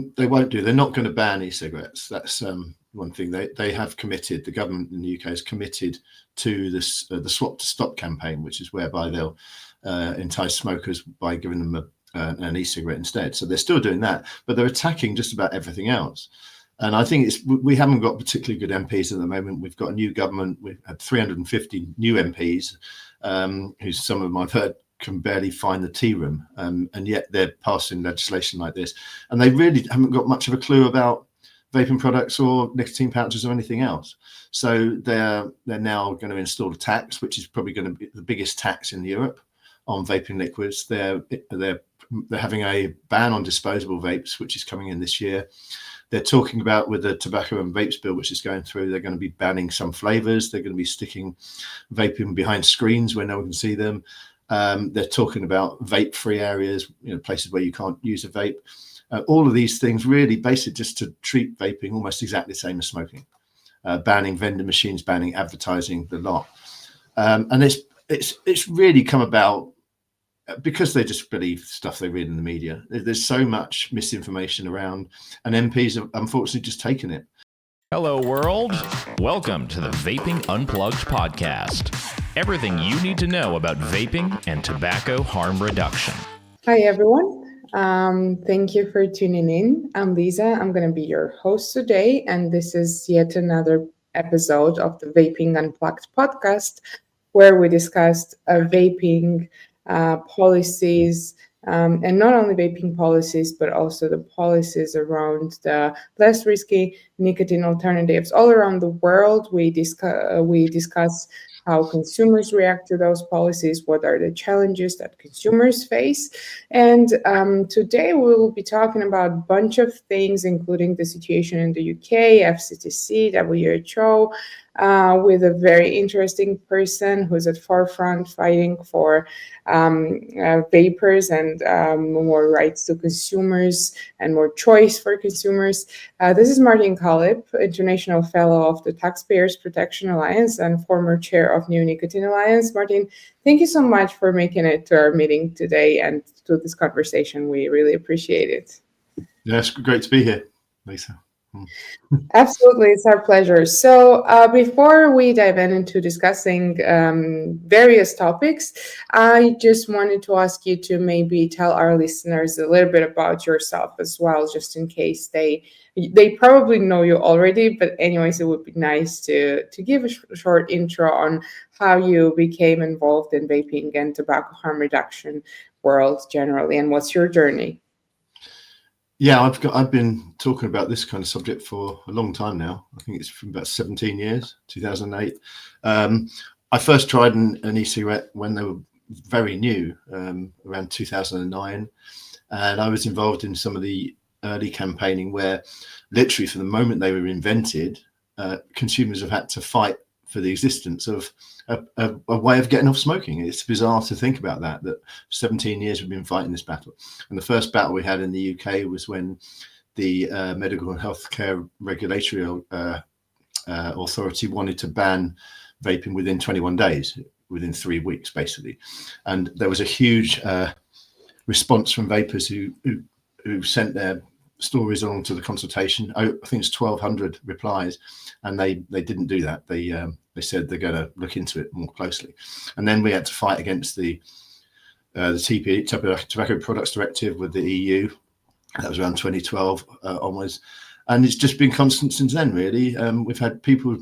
thing they won't do, they're not going to ban e-cigarettes. That's one thing they have committed. The government in the UK has committed to this the Swap to Stop campaign, which is whereby they'll entice smokers by giving them an e-cigarette instead. So they're still doing that, but they're attacking just about everything else. And I think we haven't got particularly good MPs at the moment. We've got a new government. We've had 350 new MPs, who some of them I've heard can barely find the tea room, and yet they're passing legislation like this. And they really haven't got much of a clue about vaping products or nicotine pouches or anything else. So they're now going to install a tax, which is probably going to be the biggest tax in Europe on vaping liquids. They're having a ban on disposable vapes, which is coming in this year. They're talking about, with the tobacco and vapes bill, which is going through, they're going to be banning some flavors. They're going to be sticking vaping behind screens where no one can see them. They're talking about vape-free areas, places where you can't use a vape. All of these things really basically just to treat vaping almost exactly the same as smoking. Banning vending machines, banning advertising, the lot. And it's really come about because they just believe stuff they read in the media. There's so much misinformation around, and MPs have unfortunately just taken it. Hello, world. Welcome to the Vaping Unplugged podcast. Everything you need to know about vaping and tobacco harm reduction. Hi, everyone. Thank you for tuning in. I'm Liza. I'm going to be your host today, and this is yet another episode of the Vaping Unplugged podcast, where we discussed vaping policies, and not only vaping policies, but also the policies around the less risky nicotine alternatives all around the world. We discuss how consumers react to those policies, what are the challenges that consumers face. And today we will be talking about a bunch of things, including the situation in the UK, FCTC, WHO, with a very interesting person who's at forefront fighting for vapers and more rights to consumers and more choice for consumers. This is Martin Cullip, International Fellow of the Taxpayers Protection Alliance and former chair of New Nicotine Alliance. Martin, thank you so much for making it to our meeting today and to this conversation. We really appreciate it. Yeah, it's great to be here, Lisa. Absolutely, it's our pleasure. So before we dive into discussing various topics, I just wanted to ask you to maybe tell our listeners a little bit about yourself as well, just in case they probably know you already, but anyways, it would be nice to give a short intro on how you became involved in vaping and tobacco harm reduction world generally, and what's your journey? Yeah, I've been talking about this kind of subject for a long time now. I think it's from about 17 years, 2008. I first tried an e-cigarette when they were very new, around 2009. And I was involved in some of the early campaigning where literally from the moment they were invented, consumers have had to fight for the existence of a way of getting off smoking. It's bizarre to think about that 17 years we've been fighting this battle. And the first battle we had in the UK was when the Medical and Healthcare Regulatory Authority wanted to ban vaping within 21 days, within 3 weeks, basically. And there was a huge response from vapers who sent their stories along to the consultation. I think it's 1,200 replies, and they didn't do that. They said they're going to look into it more closely, and then we had to fight against the TP, Tobacco Products Directive, with the EU. That was around 2012 onwards, and it's just been constant since then. Really, we've had people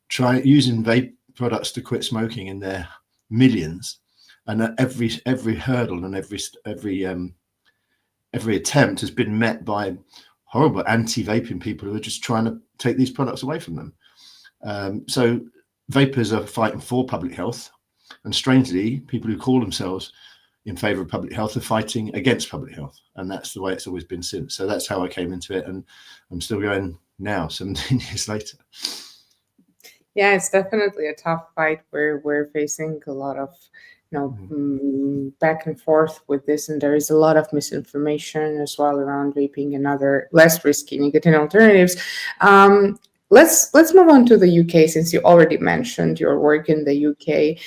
try using vape products to quit smoking in their millions, and every hurdle and every attempt has been met by horrible anti-vaping people who are just trying to take these products away from them. So vapers are fighting for public health, and strangely, people who call themselves in favor of public health are fighting against public health, and that's the way it's always been since. So that's how I came into it, and I'm still going now, 17 years later. Yeah, it's definitely a tough fight where we're facing a lot of back and forth with this, and there is a lot of misinformation as well around vaping and other less risky nicotine alternatives. Let's move on to the UK, since you already mentioned your work in the UK.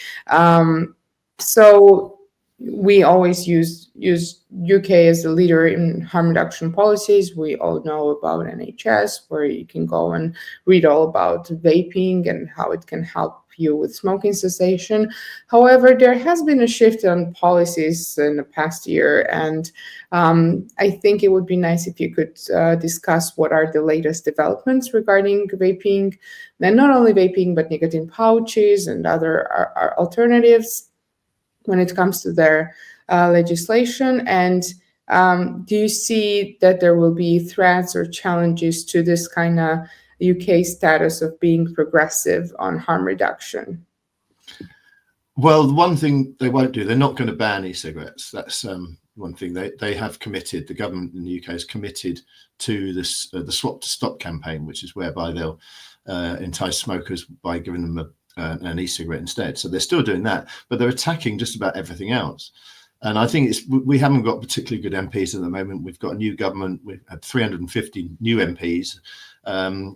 So we always use UK as the leader in harm reduction policies. We all know about NHS, where you can go and read all about vaping and how it can help you with smoking cessation. However, there has been a shift on policies in the past year, and I think it would be nice if you could discuss what are the latest developments regarding vaping, and not only vaping, but nicotine pouches and other alternatives when it comes to their legislation. And do you see that there will be threats or challenges to this kind of UK status of being progressive on harm reduction? Well, the one thing they won't do, they're not going to ban e-cigarettes. That's one thing they have committed. The government in the UK has committed to this the Swap to Stop campaign, which is whereby they'll entice smokers by giving them an e-cigarette instead. So they're still doing that, but they're attacking just about everything else. And I think we haven't got particularly good MPs at the moment. We've got a new government. We've had 350 new MPs,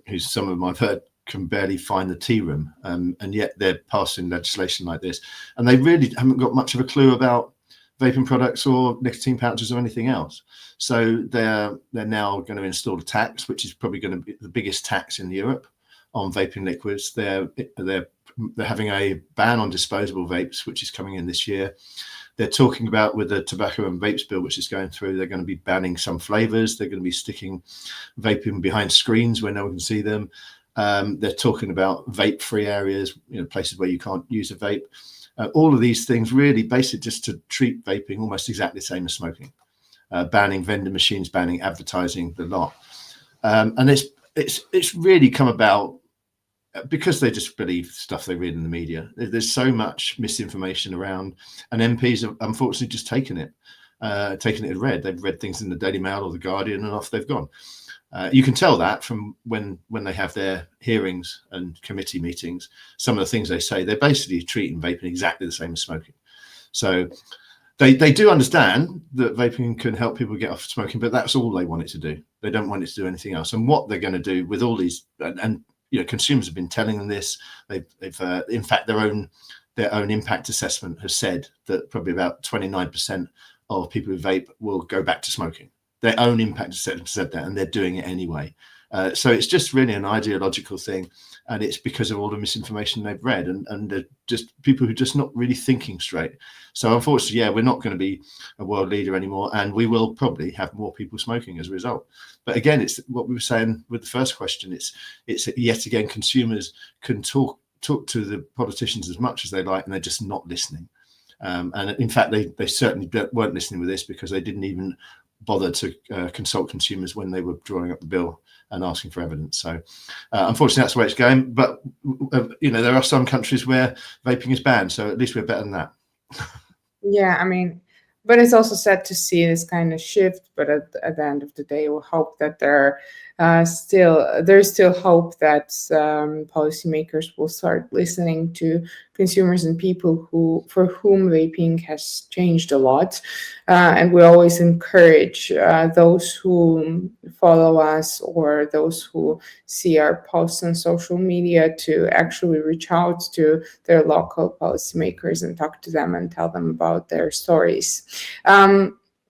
who some of them I've heard can barely find the tea room, and yet they're passing legislation like this. And they really haven't got much of a clue about vaping products or nicotine pouches or anything else. So they're now going to install a tax, which is probably going to be the biggest tax in Europe on vaping liquids. They're having a ban on disposable vapes, which is coming in this year. They're talking about, with the tobacco and vapes bill, which is going through, they're going to be banning some flavors. They're going to be sticking vaping behind screens where no one can see them. They're talking about vape-free areas, places where you can't use a vape. All of these things really basically just to treat vaping almost exactly the same as smoking. Banning vending machines, banning advertising, the lot. And it's really come about because they just believe stuff they read in the media. There's so much misinformation around, and MPs have unfortunately just taken it as read. They've read things in the Daily Mail or the Guardian, and off they've gone. You can tell that from when they have their hearings and committee meetings. Some of the things they say, they're basically treating vaping exactly the same as smoking. So they do understand that vaping can help people get off smoking, but that's all they want it to do. They don't want it to do anything else. And what they're going to do with all these, and consumers have been telling them this. They've in fact, their own impact assessment has said that probably about 29% of people who vape will go back to smoking. Their own impact assessment said that, and they're doing it anyway. So it's just really an ideological thing, and it's because of all the misinformation they've read, and they're just people who are just not really thinking straight. So unfortunately, we're not going to be a world leader anymore, and we will probably have more people smoking as a result. But again, it's what we were saying with the first question. It's yet again, consumers can talk to the politicians as much as they like, and they're just not listening. And in fact, they certainly weren't listening with this, because they didn't even bother to consult consumers when they were drawing up the bill and asking for evidence. So unfortunately, that's the way it's going. But there are some countries where vaping is banned, so at least we're better than that. Yeah, I mean, but it's also sad to see this kind of shift. But at the end of the day, we'll hope that there's still hope that policymakers will start listening to consumers and people for whom vaping has changed a lot. And we always encourage those who follow us or those who see our posts on social media to actually reach out to their local policymakers and talk to them and tell them about their stories.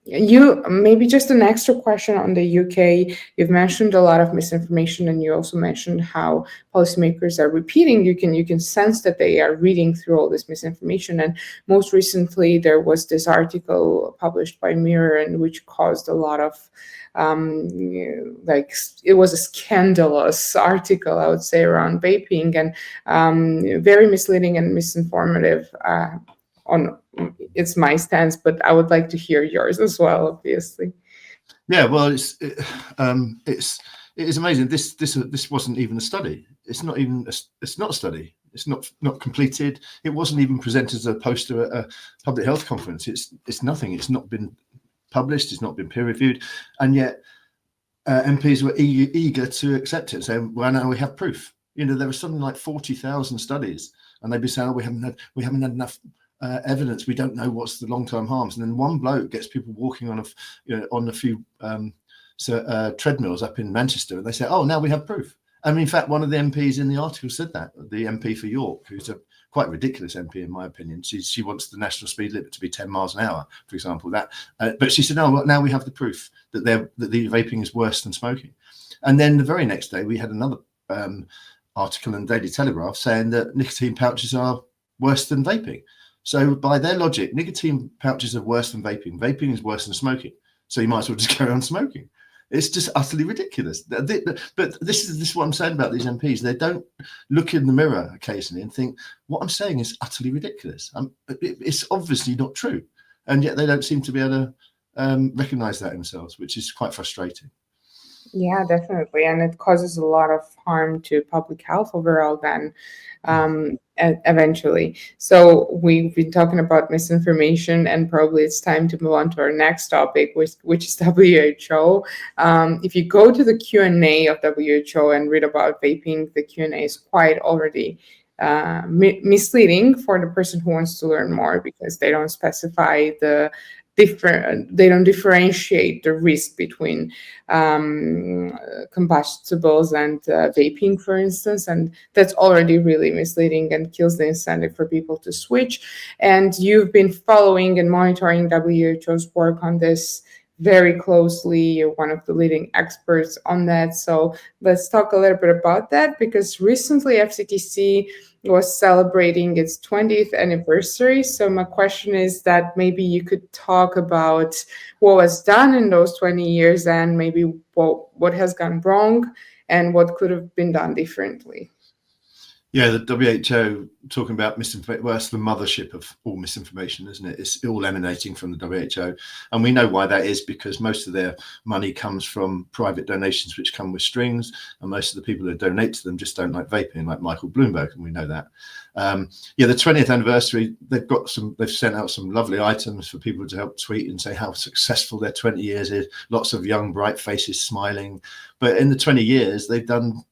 You maybe just an extra question on the UK. You've mentioned a lot of misinformation, and you also mentioned how policymakers are repeating. You can sense that they are reading through all this misinformation. And most recently, there was this article published by Mirror, and which caused a lot of it was a scandalous article, I would say, around vaping, and very misleading and misinformative. It's my stance, but I would like to hear yours as well, obviously. Yeah, well, it is amazing. This wasn't even a study. It's not a study. It's not completed. It wasn't even presented as a poster at a public health conference. It's nothing. It's not been published. It's not been peer reviewed, and yet MPs were eager to accept it, saying, "Well, now we have proof." There was something like 40,000 studies, and they'd be saying, "Oh, we haven't had enough evidence. We don't know what's the long-term harms." And then one bloke gets people walking on a few treadmills up in Manchester, and they say, "Oh, now we have proof." I mean, in fact, one of the MPs in the article said that, the MP for York, who's a quite ridiculous MP in my opinion. She wants the national speed limit to be 10 miles an hour, for example. But she said, no, well, now we have the proof that the vaping is worse than smoking. And then the very next day, we had another article in the Daily Telegraph saying that nicotine pouches are worse than vaping. So by their logic, nicotine pouches are worse than vaping. Vaping is worse than smoking. So you might as well just carry on smoking. It's just utterly ridiculous. But this is what I'm saying about these MPs. They don't look in the mirror occasionally and think, what I'm saying is utterly ridiculous. It's obviously not true. And yet they don't seem to be able to recognise that themselves, which is quite frustrating. Yeah, definitely. And it causes a lot of harm to public health overall then, eventually. So we've been talking about misinformation, and probably it's time to move on to our next topic, which is WHO. If you go to the Q&A of WHO and read about vaping, the Q&A is quite already misleading for the person who wants to learn more, because they don't specify they don't differentiate the risk between combustibles and vaping, for instance, and that's already really misleading and kills the incentive for people to switch. And you've been following and monitoring WHO's work on this very closely. You're one of the leading experts on that. So let's talk a little bit about that, because recently FCTC was celebrating its 20th anniversary. So my question is that maybe you could talk about what was done in those 20 years, and maybe what has gone wrong and what could have been done differently. Yeah, the WHO talking about misinformation. Well, that's the mothership of all misinformation, isn't it? It's all emanating from the WHO. And we know why that is, because most of their money comes from private donations, which come with strings. And most of the people that donate to them just don't like vaping, like Michael Bloomberg. And we know that. Yeah, the 20th anniversary, they've sent out some lovely items for people to help tweet and say how successful their 20 years is. Lots of young, bright faces smiling. But in the 20 years, they've done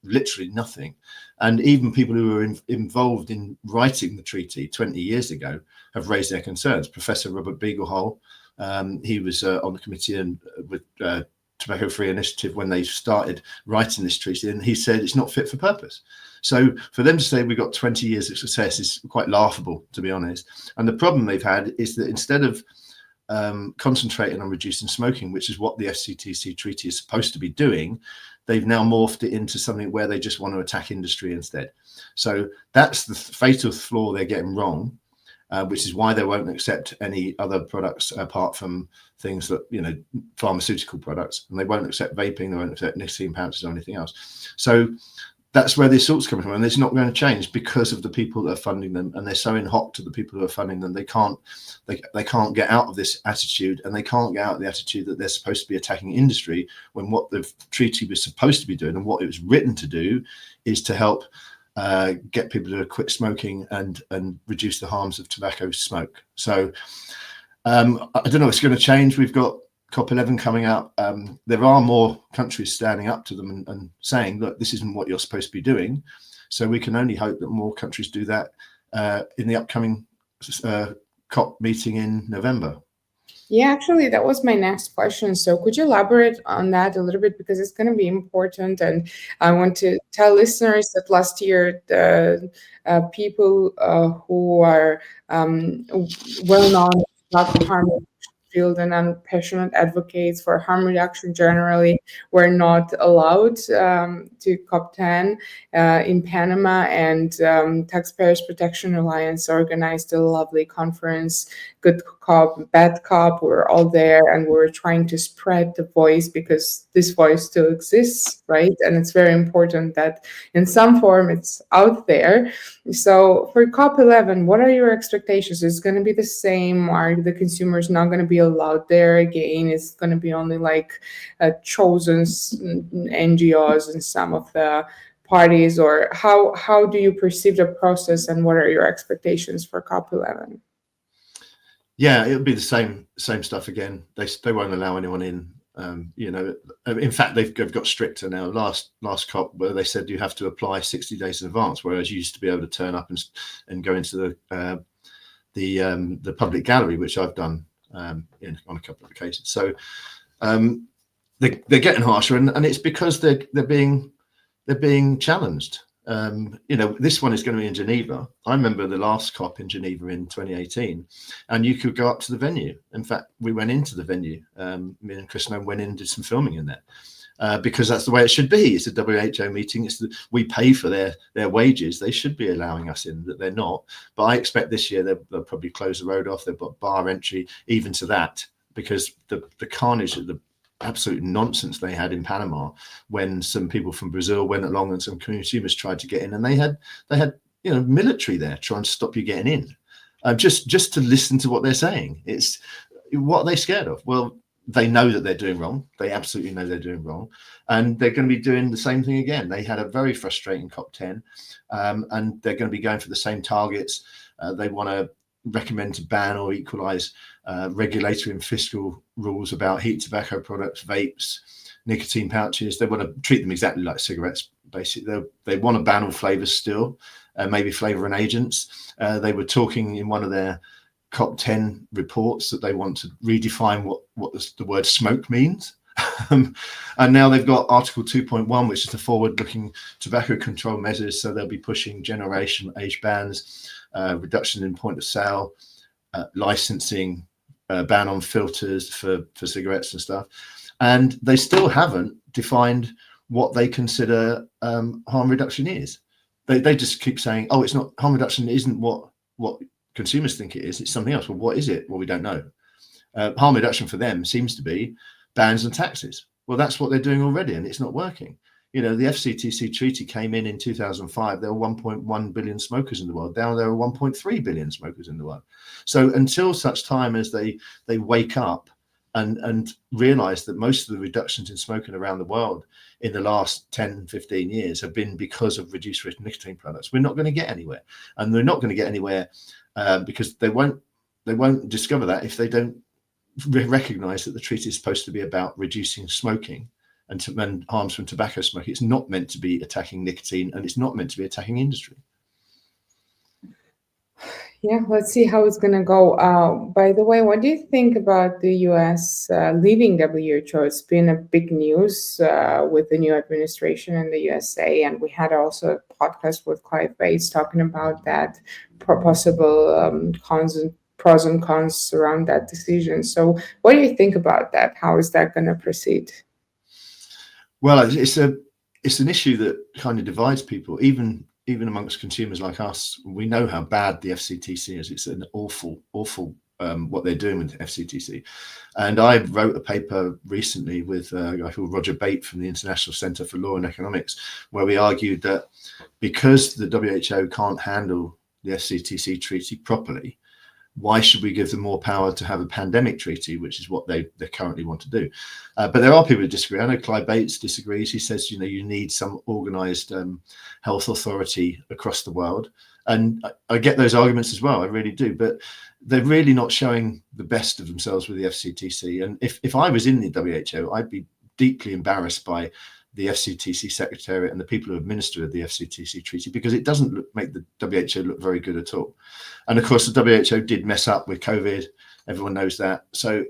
literally nothing. And even people who were involved in writing the treaty 20 years ago have raised their concerns. Professor Robert Beaglehole, he was on the committee and with Tobacco Free Initiative when they started writing this treaty, and he said it's not fit for purpose. So for them to say we've got 20 years of success is quite laughable, to be honest. And the problem they've had is that instead of concentrating on reducing smoking, which is what the FCTC treaty is supposed to be doing, they've now morphed it into something where they just want to attack industry instead. So that's the fatal flaw they're getting wrong, which is why they won't accept any other products apart from things that, pharmaceutical products, and they won't accept vaping, they won't accept nicotine pouches or anything else. So that's where the assault's coming from, and it's not going to change because of the people that are funding them, and they're so in hock to the people who are funding them. They can't get out of this attitude, and they can't get out of the attitude that they're supposed to be attacking industry, when what the treaty was supposed to be doing and what it was written to do is to help get people to quit smoking and reduce the harms of tobacco smoke. So I don't know what's going to change. We've got COP11 coming up. There are more countries standing up to them and saying, look, this isn't what you're supposed to be doing. So we can only hope that more countries do that in the upcoming COP meeting in November. Yeah, actually, that was my next question. So could you elaborate on that a little bit, because it's going to be important. And I want to tell listeners that last year, the people who are well-known about the harm field and passionate advocates for harm reduction generally were not allowed to COP10 in Panama, and Taxpayers Protection Alliance organized a lovely conference, Good Cop, Bad Cop. We're all there, and we're trying to spread the voice, because this voice still exists, right? And it's very important that in some form it's out there. So for COP11, what are your expectations? Is it going to be the same? Are the consumers not going to be allowed there again? It's going to be only like chosen NGOs and some of the parties, or how do you perceive the process, and what are your expectations for COP11? Yeah, it'll be the same stuff again. They won't allow anyone in. In fact, they've got stricter now. Last COP, where they said you have to apply 60 days in advance, whereas you used to be able to turn up and go into the public gallery, which I've done on a couple of occasions. So they're getting harsher, and it's because they're being they're being challenged. This one is going to be in Geneva. I remember the last COP in Geneva in 2018, and you could go up to the venue. In fact, we went into the venue. Me and Chris went in and did some filming in there because that's the way it should be. It's a WHO meeting. We pay for their wages. They should be allowing us in, that they're not. But I expect this year they'll probably close the road off. They've got bar entry even to that, because the carnage of the absolute nonsense they had in Panama when some people from Brazil went along and some consumers tried to get in, and they had military there trying to stop you getting in, just to listen to what they're saying. It's what are they scared of? Well, they know that they're doing wrong. They absolutely know they're doing wrong, and they're going to be doing the same thing again. They had a very frustrating COP10, and they're going to be going for the same targets. They want to recommend to ban or equalize regulatory and fiscal rules about heat tobacco products, vapes, nicotine pouches. They want to treat them exactly like cigarettes, basically. They want to ban all flavors still, maybe flavouring agents. They were talking in one of their COP10 reports that they want to redefine what the word smoke means. And now they've got Article 2.1, which is the forward-looking tobacco control measures. So they'll be pushing generation age bans, reduction in point of sale, licensing, ban on filters for cigarettes and stuff. And they still haven't defined what they consider harm reduction is. They just keep saying, oh, it's not, harm reduction isn't what consumers think it is. It's something else. Well, what is it? Well, we don't know. Harm reduction for them seems to be bans and taxes. Well, that's what they're doing already, and it's not working. The FCTC treaty came in 2005. There were 1.1 billion smokers in the world. Now there are 1.3 billion smokers in the world. So until such time as they wake up and realize that most of the reductions in smoking around the world in the last 10, 15 years have been because of reduced risk nicotine products, we're not going to get anywhere. And they're not going to get anywhere because they won't discover that if they don't recognize that the treaty is supposed to be about reducing smoking and harms from tobacco smoking. It's not meant to be attacking nicotine, and it's not meant to be attacking industry. Yeah, let's see how it's going to go. By the way, what do you think about the US leaving WHO? It's been a big news with the new administration in the USA, and we had also a podcast with Clive Bates talking about that, possible pros and cons around that decision. So what do you think about that? How is that going to proceed? Well, it's an issue that kind of divides people, even amongst consumers like us. We know how bad the FCTC is. It's an awful what they're doing with the FCTC. And I wrote a paper recently with a guy called Roger Bate from the International Centre for Law and Economics, where we argued that because the WHO can't handle the FCTC treaty properly, why should we give them more power to have a pandemic treaty, which is what they currently want to do? But there are people who disagree. I know Clive Bates disagrees. He says, you need some organised health authority across the world. And I get those arguments as well. I really do. But they're really not showing the best of themselves with the FCTC. And if I was in the WHO, I'd be deeply embarrassed by the FCTC Secretariat and the people who administer the FCTC treaty, because it doesn't make the WHO look very good at all. And of course, the WHO did mess up with COVID. Everyone knows that. So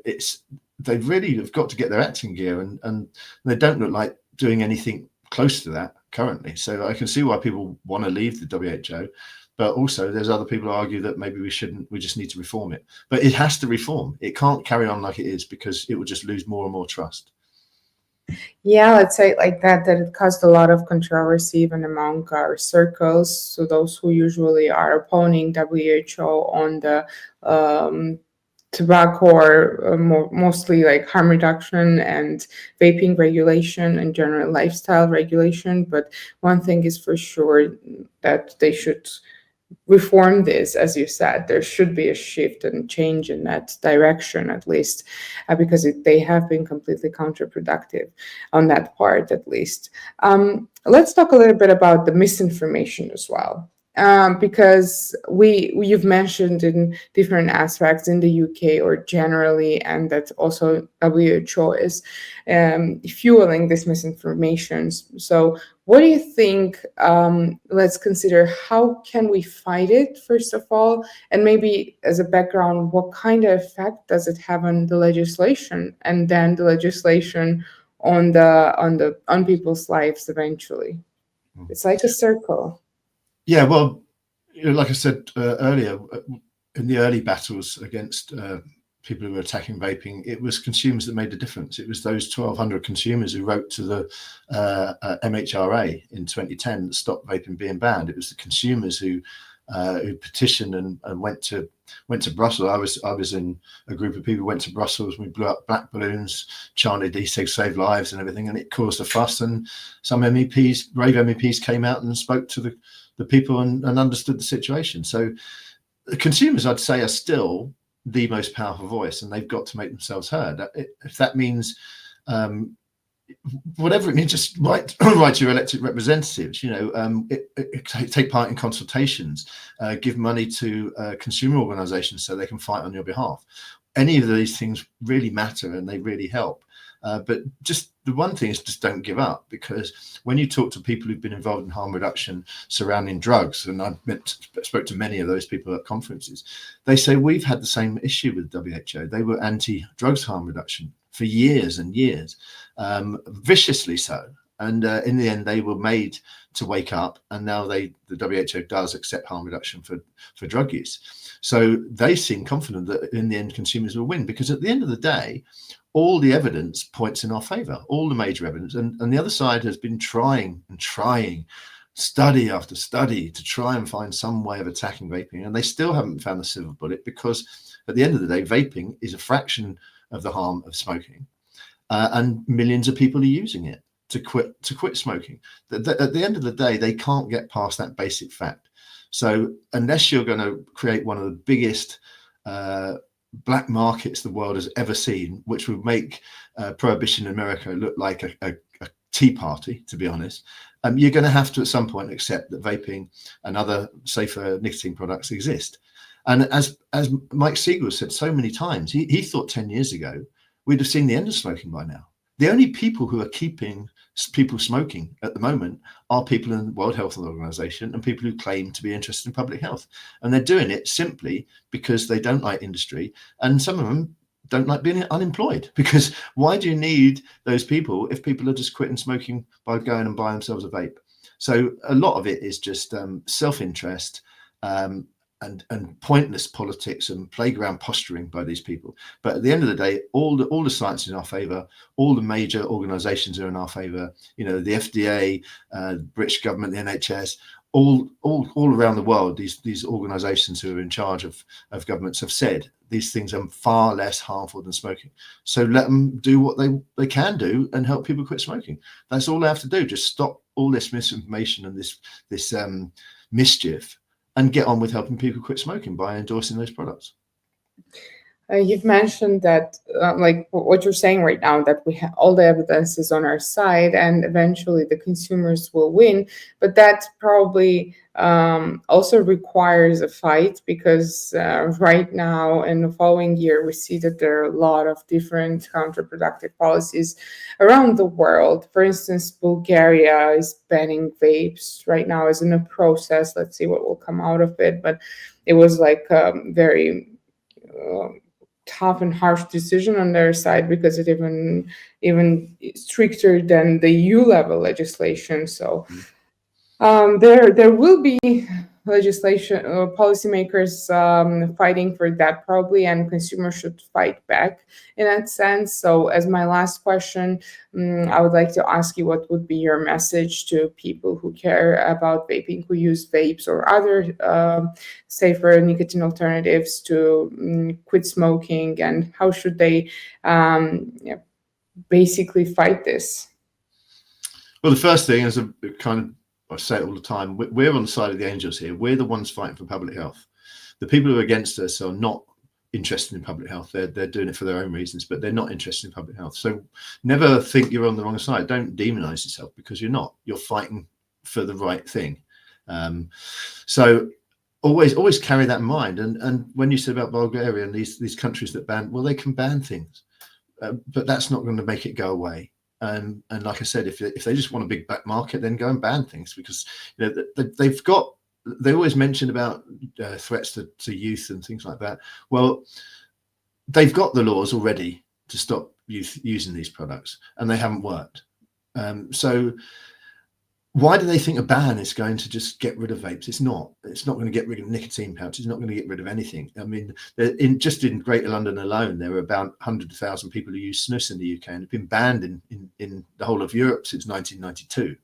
they really have got to get their acting gear, and they don't look like doing anything close to that currently. So I can see why people want to leave the WHO, but also there's other people who argue that maybe we shouldn't, we just need to reform it. But it has to reform. It can't carry on like it is, because it will just lose more and more trust. Yeah, let's say it like that it caused a lot of controversy even among our circles. So those who usually are opposing WHO on the tobacco or mostly like harm reduction and vaping regulation and general lifestyle regulation. But one thing is for sure, that they should reform this. As you said, there should be a shift and change in that direction, at least, because they have been completely counterproductive on that part, at least. Let's talk a little bit about the misinformation as well. Because you've mentioned in different aspects in the UK or generally, and that also WHO is fueling this misinformation. So what do you think? Let's consider, how can we fight it, first of all, and maybe as a background, what kind of effect does it have on the legislation, and then the legislation on people's lives eventually? It's like a circle. Yeah, well, like I said earlier, in the early battles against people who were attacking vaping, it was consumers that made the difference. It was those 1,200 consumers who wrote to the MHRA in 2010 that stopped vaping being banned. It was the consumers who petitioned and went to Brussels. I was in a group of people who went to Brussels. We blew up black balloons, chanted "E-cig save lives" and everything, and it caused a fuss. And some MEPs, brave MEPs, came out and spoke to the people and understood the situation. So the consumers, I'd say, are still the most powerful voice, and they've got to make themselves heard. If that means whatever it means, just write to your elected representatives, take part in consultations, give money to consumer organizations so they can fight on your behalf. Any of these things really matter and they really help. But just the one thing is just don't give up, because when you talk to people who've been involved in harm reduction surrounding drugs, and I spoke to many of those people at conferences, they say we've had the same issue with WHO. They were anti-drugs harm reduction for years and years, viciously so. And in the end, they were made to wake up, and now the WHO does accept harm reduction for drug use. So they seem confident that in the end consumers will win, because at the end of the day, all the evidence points in our favor, all the major evidence. And the other side has been trying, study after study, to try and find some way of attacking vaping. And they still haven't found the silver bullet, because at the end of the day, vaping is a fraction of the harm of smoking. And millions of people are using it to quit smoking. At the end of the day, they can't get past that basic fact. So unless you're going to create one of the biggest black markets the world has ever seen, which would make prohibition in America look like a tea party, to be honest, you're going to have to at some point accept that vaping and other safer nicotine products exist. And as Mike Siegel said so many times, he thought 10 years ago we'd have seen the end of smoking by now. The only people who are keeping people smoking at the moment are people in the World Health Organization and people who claim to be interested in public health. And they're doing it simply because they don't like industry. And some of them don't like being unemployed, because why do you need those people if people are just quitting smoking by going and buying themselves a vape? So a lot of it is just self-interest, and pointless politics and playground posturing by these people. But at the end of the day, all the science is in our favor. All the major organizations are in our favor. The FDA, British government, the NHS, all around the world, these organizations who are in charge of governments have said these things are far less harmful than smoking. So let them do what they can do and help people quit smoking. That's all they have to do. Just stop all this misinformation and this mischief, and get on with helping people quit smoking by endorsing those products. You've mentioned that, like what you're saying right now, that we have all the evidence is on our side, and eventually the consumers will win. But that probably also requires a fight, because right now in the following year, we see that there are a lot of different counterproductive policies around the world. For instance, Bulgaria is banning vapes right now, is in a process. Let's see what will come out of it. But it was like very tough and harsh decision on their side, because it even stricter than the EU level legislation. So there will be legislation, policymakers fighting for that probably, and consumers should fight back in that sense. So as my last question, I would like to ask you, what would be your message to people who care about vaping, who use vapes or other safer nicotine alternatives to quit smoking, and how should they basically fight this? Well, the first thing is I say it all the time, we're on the side of the angels here. We're the ones fighting for public health. The people who are against us are not interested in public health. They're doing it for their own reasons, but they're not interested in public health. So never think you're on the wrong side. Don't demonize yourself, because you're not. You're fighting for the right thing. So always carry that in mind. And when you said about Bulgaria and these countries that ban, well, they can ban things, but that's not going to make it go away. And like I said, if they just want a big back market, then go and ban things, because they always mention about threats to youth and things like that. Well, they've got the laws already to stop youth using these products, and they haven't worked. So why do they think a ban is going to just get rid of vapes? It's not. It's not going to get rid of nicotine pouches. It's not going to get rid of anything. I mean, just in Greater London alone, there are about 100,000 people who use snus in the UK, and have been banned in the whole of Europe since 1992.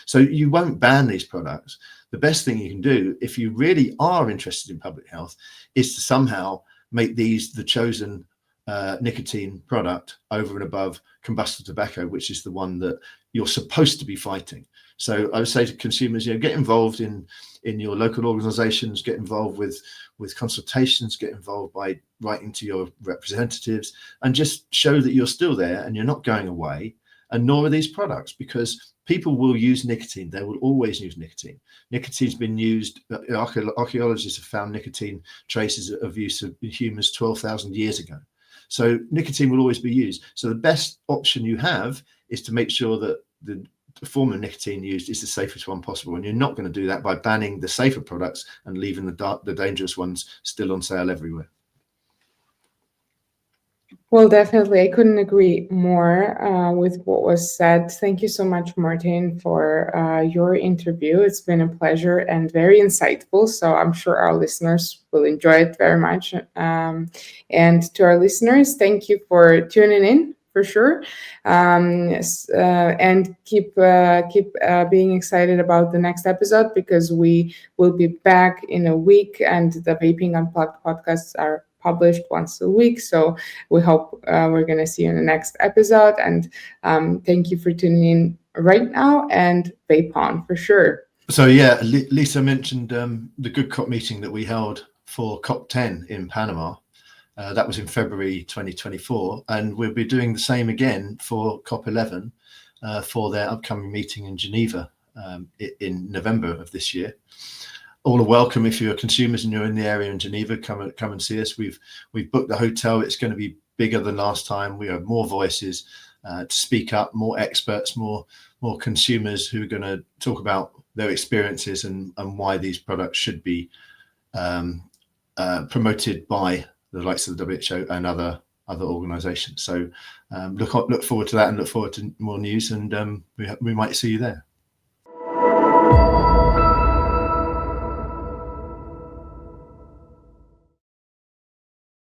So you won't ban these products. The best thing you can do, if you really are interested in public health, is to somehow make these the chosen nicotine product over and above combustible tobacco, which is the one that you're supposed to be fighting. So I would say to consumers, get involved in your local organizations, get involved with consultations, get involved by writing to your representatives, and just show that you're still there and you're not going away, and nor are these products, because people will use nicotine. They will always use nicotine. Nicotine's been used, archaeologists have found nicotine traces of use of humans 12,000 years ago. So nicotine will always be used. So the best option you have is to make sure that the form of nicotine used is the safest one possible, and you're not going to do that by banning the safer products and leaving the dangerous ones still on sale everywhere. Well, definitely, I couldn't agree more with what was said. Thank you so much, Martin, for your interview. It's been a pleasure and very insightful, so I'm sure our listeners will enjoy it very much. And to our listeners, thank you for tuning in, for sure, and keep being excited about the next episode, because we will be back in a week, and the Vaping Unplugged podcasts are published once a week. So we hope we're going to see you in the next episode. And thank you for tuning in right now, and vape on for sure. So yeah, Lisa mentioned the Good Cop meeting that we held for COP10 in Panama. That was in February 2024, and we'll be doing the same again for COP11 for their upcoming meeting in Geneva in November of this year. All are welcome. If you're consumers and you're in the area in Geneva, come and see us. We've booked the hotel. It's going to be bigger than last time. We have more voices to speak up, more experts, more consumers who are going to talk about their experiences and why these products should be promoted by the likes of the WHO and other organisations. So look forward to that, and look forward to more news, and we might see you there.